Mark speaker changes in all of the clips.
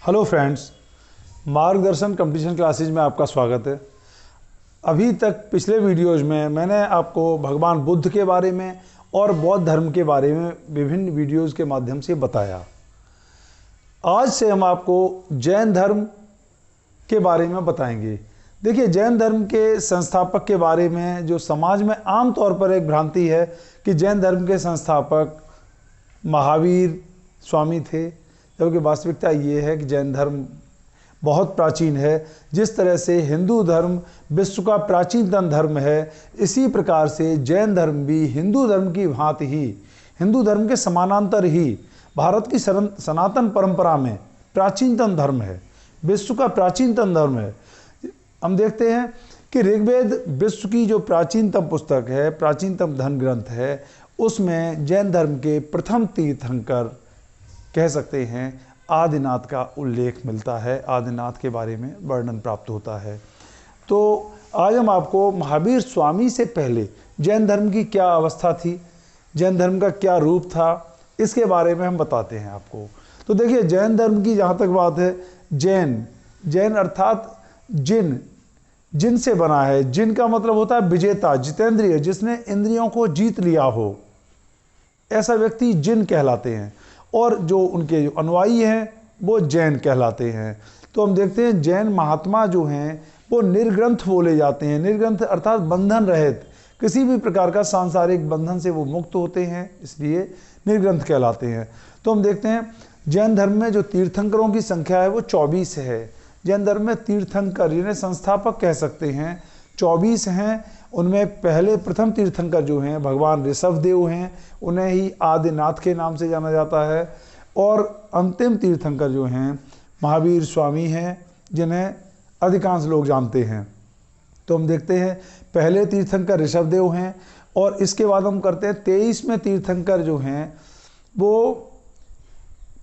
Speaker 1: Hello friends, मार्गदर्शन competition classes में आपका स्वागत है। अभी तक पिछले वीडियोज में मैंने आपको भगवान बुद्ध के बारे में और बौद्ध धर्म के बारे में विभिन्न वीडियोज के माध्यम से बताया। आज से हम आपको जैन धर्म के बारे में बताएंगे। देखिए, जैन धर्म के संस्थापक के बारे में जो समाज में आम तौर पर एक भ्रांति है कि जैन धर्म के संस्थापक महावीर स्वामी थे, जबकि वास्तविकता ये है कि जैन धर्म बहुत प्राचीन है। जिस तरह से हिंदू धर्म विश्व का प्राचीनतम धर्म है, इसी प्रकार से जैन धर्म भी हिंदू धर्म की भांति ही, हिंदू धर्म के समानांतर ही भारत की सनातन परंपरा में प्राचीनतम धर्म है, विश्व का प्राचीनतम धर्म है। हम देखते हैं कि ऋग्वेद विश्व की जो प्राचीनतम पुस्तक है, प्राचीनतम धर्म ग्रंथ है, उसमें जैन धर्म के प्रथम तीर्थंकर कह सकते हैं आदिनाथ का उल्लेख मिलता है। आदिनाथ के बारे में वर्णन प्राप्त होता है। तो आज हम आपको महावीर स्वामी से पहले जैन धर्म की क्या अवस्था थी, जैन धर्म का क्या रूप था, इसके बारे में हम बताते हैं आपको। तो देखिए, जैन धर्म की जहाँ तक बात है, जैन अर्थात जिन से बना है। जिन का मतलब होता है विजेता, जितेंद्रिय, जिसने इंद्रियों को जीत लिया हो, ऐसा व्यक्ति जिन कहलाते हैं। और जो उनके जो अनुयायी हैं वो जैन कहलाते हैं। तो हम देखते हैं जैन महात्मा जो हैं वो निर्ग्रंथ बोले जाते हैं। निर्ग्रंथ अर्थात बंधन रहित, किसी भी प्रकार का सांसारिक बंधन से वो मुक्त होते हैं, इसलिए निर्ग्रंथ कहलाते हैं। तो हम देखते हैं जैन धर्म में जो तीर्थंकरों की संख्या है वो 24 है। जैन धर्म में तीर्थंकर जिन्हें संस्थापक कह सकते हैं 24 हैं। उनमें पहले प्रथम तीर्थंकर जो हैं भगवान ऋषभदेव हैं, उन्हें ही आदिनाथ के नाम से जाना जाता है। और अंतिम तीर्थंकर जो हैं महावीर स्वामी हैं, जिन्हें अधिकांश लोग जानते हैं। तो हम देखते हैं पहले तीर्थंकर ऋषभदेव हैं, और इसके बाद हम करते हैं 23वें तीर्थंकर जो हैं वो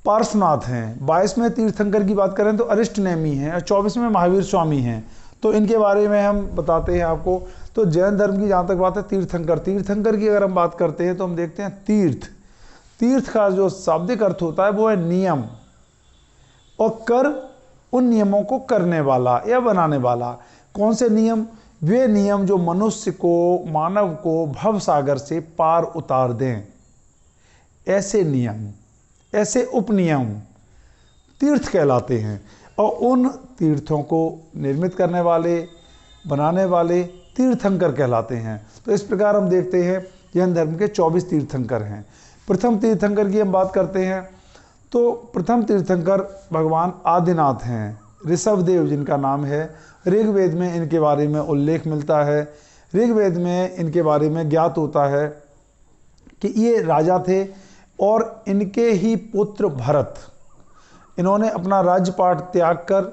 Speaker 1: पार्श्वनाथ हैं। 22वें तीर्थंकर की बात करें तो अरिष्टनेमी हैं, और 24वें महावीर स्वामी हैं। तो इनके बारे में हम बताते हैं आपको। तो जैन धर्म की जहाँ तक बात है तीर्थंकर की अगर हम बात करते हैं तो हम देखते हैं तीर्थ का जो शाब्दिक अर्थ होता है वो है नियम, और कर उन नियमों को करने वाला या बनाने वाला। कौन से नियम? वे नियम जो मनुष्य को, मानव को भव सागर से पार उतार दें। ऐसे नियम, ऐसे उपनियम तीर्थ कहलाते हैं। और उन तीर्थों को निर्मित करने वाले, बनाने वाले तीर्थंकर कहलाते हैं। तो इस प्रकार हम देखते हैं जैन धर्म के 24 तीर्थंकर हैं। प्रथम तीर्थंकर की हम बात करते हैं तो प्रथम तीर्थंकर भगवान आदिनाथ हैं, ऋषभदेव जिनका नाम है। ऋग्वेद में इनके बारे में उल्लेख मिलता है। ऋग्वेद में इनके बारे में ज्ञात होता है कि ये राजा थे, और इनके ही पुत्र भरत, इन्होंने अपना राज्यपाट त्याग कर,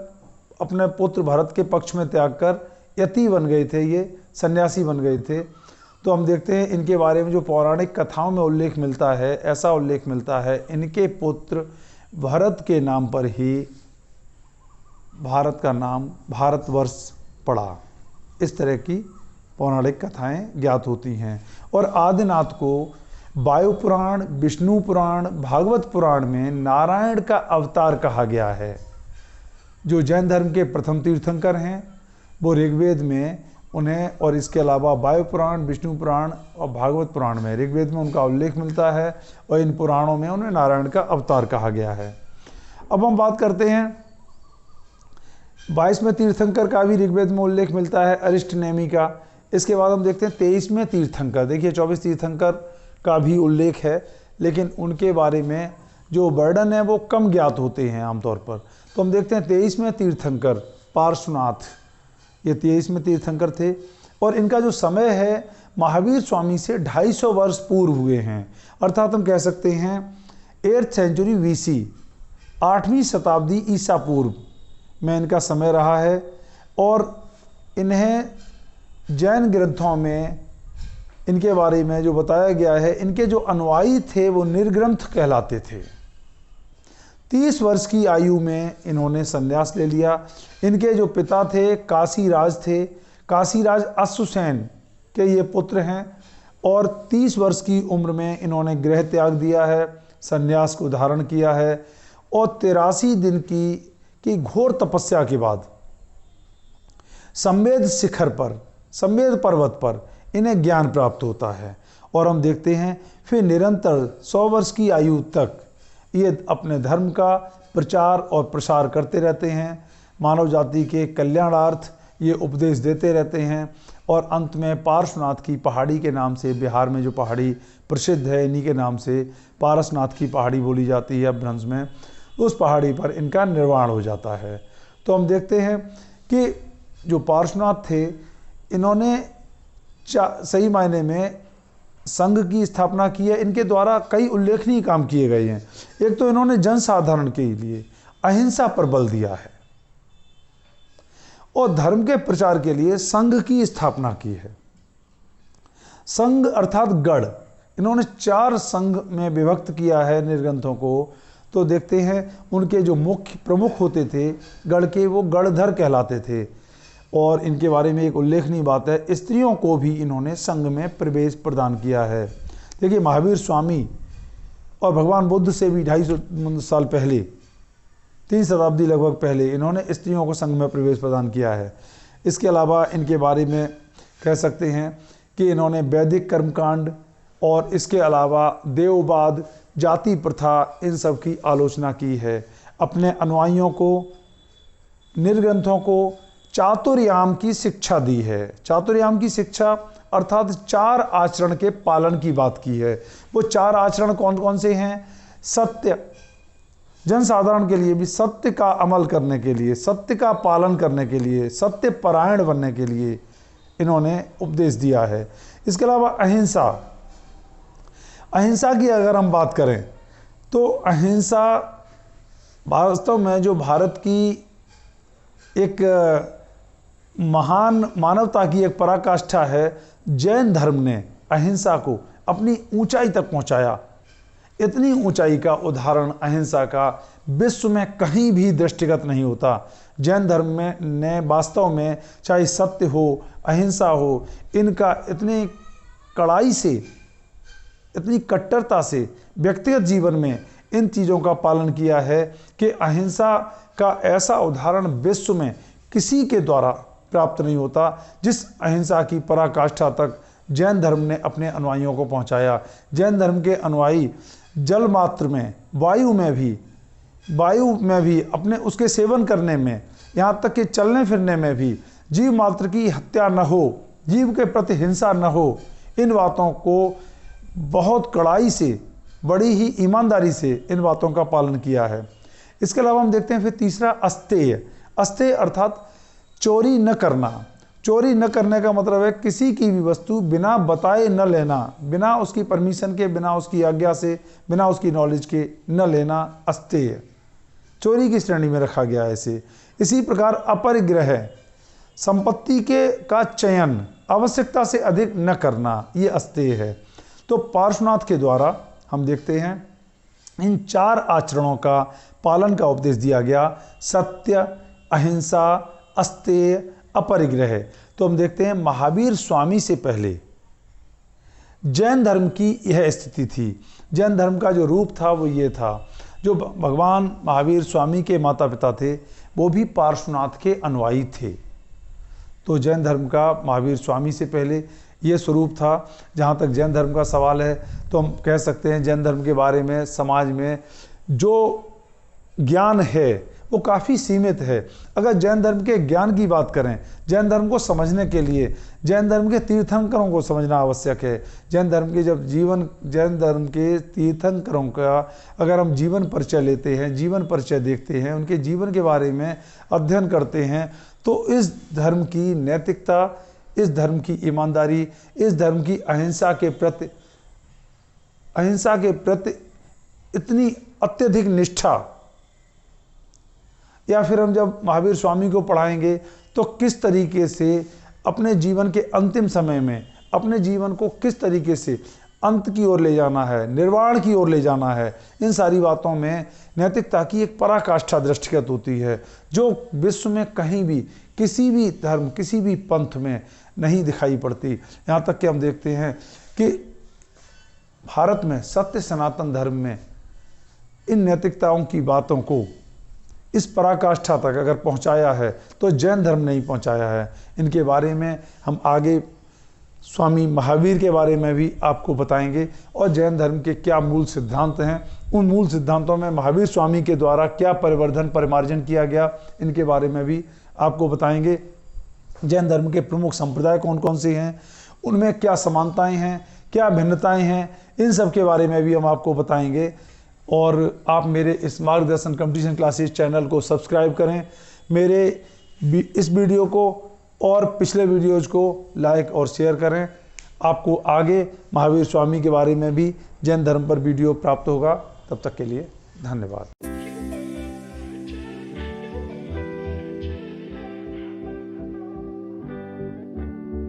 Speaker 1: अपने पुत्र भरत के पक्ष में त्याग कर यति बन गए थे, ये सन्यासी बन गए थे। तो हम देखते हैं इनके बारे में जो पौराणिक कथाओं में उल्लेख मिलता है, ऐसा उल्लेख मिलता है इनके पुत्र भरत के नाम पर ही भारत का नाम भारतवर्ष पड़ा। इस तरह की पौराणिक कथाएं ज्ञात होती हैं। और आदिनाथ को वायु पुराण, विष्णु पुराण, भागवत पुराण में नारायण का अवतार कहा गया है। जो जैन धर्म के प्रथम तीर्थंकर हैं वो ऋग्वेद में उन्हें, और इसके अलावा वायु पुराण, विष्णु पुराण और भागवत पुराण में, ऋग्वेद में उनका उल्लेख मिलता है, और इन पुराणों में उन्हें नारायण का अवतार कहा गया है। अब हम बात करते हैं 22वें तीर्थंकर का भी ऋग्वेद में उल्लेख मिलता है, अरिष्टनेमी का। इसके बाद हम देखते हैं 23वें तीर्थंकर। देखिए, 24 तीर्थंकर का भी उल्लेख है, लेकिन उनके बारे में जो वर्णन है वो कम ज्ञात होते हैं आमतौर पर। तो हम देखते हैं 23वें तीर्थंकर पार्श्वनाथ, ये 23वें तीर्थंकर थे, और इनका जो समय है महावीर स्वामी से 250 वर्ष पूर्व हुए हैं। अर्थात हम कह सकते हैं 8th सेंचुरी BC, 8वीं शताब्दी ईसा पूर्व में इनका समय रहा है। और इन्हें जैन ग्रंथों में इनके बारे में जो बताया गया है, इनके जो अनुयायी थे वो निर्ग्रंथ कहलाते थे। 30 वर्ष की आयु में इन्होंने संन्यास ले लिया। इनके जो पिता थे काशीराज थे, काशीराज अश्वसेन के ये पुत्र हैं, और 30 वर्ष की उम्र में इन्होंने गृह त्याग दिया है, संन्यास को धारण किया है, और 83 दिन की कि घोर तपस्या के बाद संवेद शिखर पर, संवेद पर्वत पर इन्हें ज्ञान प्राप्त होता है। और हम देखते हैं फिर निरंतर 100 वर्ष की आयु तक ये अपने धर्म का प्रचार और प्रसार करते रहते हैं, मानव जाति के कल्याणार्थ ये उपदेश देते रहते हैं। और अंत में पार्श्वनाथ की पहाड़ी के नाम से, बिहार में जो पहाड़ी प्रसिद्ध है इन्हीं के नाम से पारसनाथ की पहाड़ी बोली जाती है अपभ्रंश में, उस पहाड़ी पर इनका निर्वाण हो जाता है। तो हम देखते हैं कि जो पार्श्वनाथ थे इन्होंने सही मायने में संघ की स्थापना की है। इनके द्वारा कई उल्लेखनीय काम किए गए हैं। एक तो इन्होंने जनसाधारण के लिए अहिंसा पर बल दिया है और धर्म के प्रचार के लिए संघ की स्थापना की है। संघ अर्थात गढ़, इन्होंने 4 संघ में विभक्त किया है निर्ग्रंथों को। तो देखते हैं उनके जो मुख्य प्रमुख होते थे गढ़ के, वो गढ़धर कहलाते थे। और इनके बारे में एक उल्लेखनीय बात है, स्त्रियों को भी इन्होंने संघ में प्रवेश प्रदान किया है। देखिए महावीर स्वामी और भगवान बुद्ध से भी 250 साल पहले, 3 शताब्दी लगभग पहले इन्होंने स्त्रियों को संघ में प्रवेश प्रदान किया है। इसके अलावा इनके बारे में कह सकते हैं कि इन्होंने वैदिक कर्मकांड और इसके अलावा देववाद, जाति प्रथा, इन सब की आलोचना की है। अपने अनुयायियों को, निर्ग्रंथों को चातुर्याम की शिक्षा दी है। चातुर्याम की शिक्षा अर्थात 4 आचरण के पालन की बात की है। वो 4 आचरण कौन कौन से हैं? सत्य, जनसाधारण के लिए भी सत्य का अमल करने के लिए, सत्य का पालन करने के लिए, सत्य परायण बनने के लिए इन्होंने उपदेश दिया है। इसके अलावा अहिंसा, अहिंसा की अगर हम बात करें तो अहिंसा वास्तव में जो भारत की एक महान मानवता की एक पराकाष्ठा है, जैन धर्म ने अहिंसा को अपनी ऊंचाई तक पहुंचाया। इतनी ऊंचाई का उदाहरण अहिंसा का विश्व में कहीं भी दृष्टिगत नहीं होता। जैन धर्म में ने वास्तव में चाहे सत्य हो, अहिंसा हो, इनका इतनी कड़ाई से, इतनी कट्टरता से व्यक्तिगत जीवन में इन चीज़ों का पालन किया है कि अहिंसा का ऐसा उदाहरण विश्व में किसी के द्वारा प्राप्त नहीं होता, जिस अहिंसा की पराकाष्ठा तक जैन धर्म ने अपने अनुयायियों को पहुंचाया। जैन धर्म के अनुयायी जल मात्र में, वायु में भी अपने उसके सेवन करने में, यहाँ तक कि चलने फिरने में भी जीव मात्र की हत्या न हो, जीव के प्रति हिंसा न हो, इन बातों को बहुत कड़ाई से, बड़ी ही ईमानदारी से इन बातों का पालन किया है। इसके अलावा हम देखते हैं फिर तीसरा अस्तेय। अस्तेय अर्थात चोरी न करना। चोरी न करने का मतलब है किसी की भी वस्तु बिना बताए न लेना, बिना उसकी परमिशन के, बिना उसकी आज्ञा से, बिना उसकी नॉलेज के न लेना अस्तेय, चोरी की श्रेणी में रखा गया है इसे। इसी प्रकार अपरिग्रह, संपत्ति के का चयन आवश्यकता से अधिक न करना, ये अस्तेय है। तो पार्श्वनाथ के द्वारा हम देखते हैं इन 4 आचरणों का पालन का उपदेश दिया गया, सत्य, अहिंसा, अस्तेय, अपरिग्रह। तो हम देखते हैं महावीर स्वामी से पहले जैन धर्म की यह स्थिति थी। जैन धर्म का जो रूप था वो ये था। जो भगवान महावीर स्वामी के माता पिता थे वो भी पार्श्वनाथ के अनुयायी थे। तो जैन धर्म का महावीर स्वामी से पहले ये स्वरूप था। जहाँ तक जैन धर्म का सवाल है तो हम कह सकते हैं जैन धर्म के बारे में समाज में जो ज्ञान है वो काफ़ी सीमित है। अगर जैन धर्म के ज्ञान की बात करें, जैन धर्म को समझने के लिए जैन धर्म के तीर्थंकरों को समझना आवश्यक है। जैन धर्म के तीर्थंकरों का अगर हम जीवन परिचय लेते हैं, जीवन परिचय देखते हैं, उनके जीवन के बारे में अध्ययन करते हैं, तो इस धर्म की नैतिकता, इस धर्म की ईमानदारी, इस धर्म की अहिंसा के प्रति इतनी अत्यधिक निष्ठा, या फिर हम जब महावीर स्वामी को पढ़ाएंगे तो किस तरीके से अपने जीवन के अंतिम समय में अपने जीवन को किस तरीके से अंत की ओर ले जाना है, निर्वाण की ओर ले जाना है, इन सारी बातों में नैतिकता की एक पराकाष्ठा दृष्टिगत होती है, जो विश्व में कहीं भी, किसी भी धर्म, किसी भी पंथ में नहीं दिखाई पड़ती। यहाँ तक कि हम देखते हैं कि भारत में, सत्य सनातन धर्म में इन नैतिकताओं की बातों को इस पराकाष्ठा तक अगर पहुंचाया है तो जैन धर्म नहीं पहुंचाया है। इनके बारे में हम आगे स्वामी महावीर के बारे में भी आपको बताएंगे और जैन धर्म के क्या मूल सिद्धांत हैं, उन मूल सिद्धांतों में महावीर स्वामी के द्वारा क्या परिवर्धन परिमार्जन किया गया, इनके बारे में भी आपको बताएंगे। जैन धर्म के प्रमुख संप्रदाय कौन कौन से हैं, उनमें क्या समानताएं हैं, क्या भिन्नताएं हैं, इन सब के बारे में भी हम आपको बताएंगे। और आप मेरे इस मार्गदर्शन कंपटीशन क्लासेस चैनल को सब्सक्राइब करें, मेरे इस वीडियो को और पिछले वीडियोज को लाइक और शेयर करें। आपको आगे महावीर स्वामी के बारे में भी जैन धर्म पर वीडियो प्राप्त होगा। तब तक के लिए धन्यवाद।